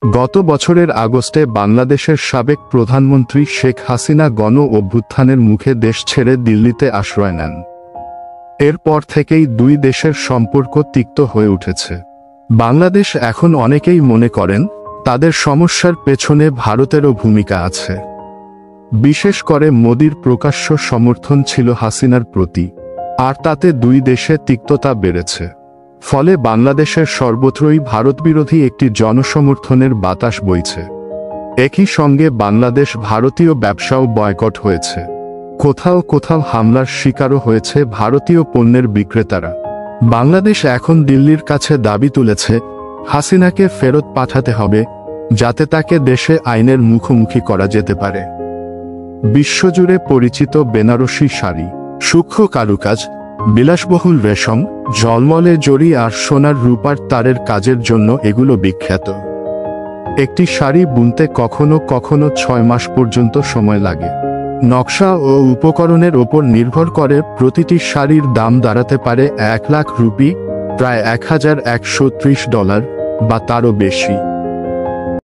গত বছরের আগস্টে বাংলাদেশের সাবেক প্রধানমন্ত্রী শেখ হাসিনা গণ অভ্যুত্থানের মুখে দেশ ছেড়ে দিল্লিতে আশ্রয় নেন। এরপর থেকেই দুই দেশের সম্পর্ক তিক্ত হয়ে উঠেছে। বাংলাদেশ এখন অনেকেই মনে করেন তাদের সমস্যার পেছনে ভারতেরও ভূমিকা আছে। বিশেষ করে মোদির প্রকাশ্য সমর্থন ছিল হাসিনার প্রতি, আর তাতে দুই দেশে তিক্ততা বেড়েছে। ফলে বাংলাদেশের সর্বত্রই ভারতবিরোধী একটি জনসমর্থনের বাতাস বইছে। একই সঙ্গে বাংলাদেশ ভারতীয় ব্যবসাও বয়কট হয়েছে। কোথাও কোথাও হামলার শিকারও হয়েছে ভারতীয় পণ্যের বিক্রেতারা। বাংলাদেশ এখন দিল্লির কাছে দাবি তুলেছে হাসিনাকে ফেরত পাঠাতে হবে, যাতে তাকে দেশে আইনের মুখোমুখি করা যেতে পারে। বিশ্বজুড়ে পরিচিত বেনারসি শাড়ি, সূক্ষ্ম কারুকাজ, বিলাসবহুল রেশম, ঝলমলে জরি আর সোনার রূপার তারের কাজের জন্য এগুলো বিখ্যাত। একটি শাড়ি বুনতে কখনো কখনো 6 মাস পর্যন্ত সময় লাগে। নকশা ও উপকরণের ওপর নির্ভর করে প্রতিটি শাড়ির দাম দাঁড়াতে পারে 1 লাখ রুপি, প্রায় $1130 বা তারও বেশি।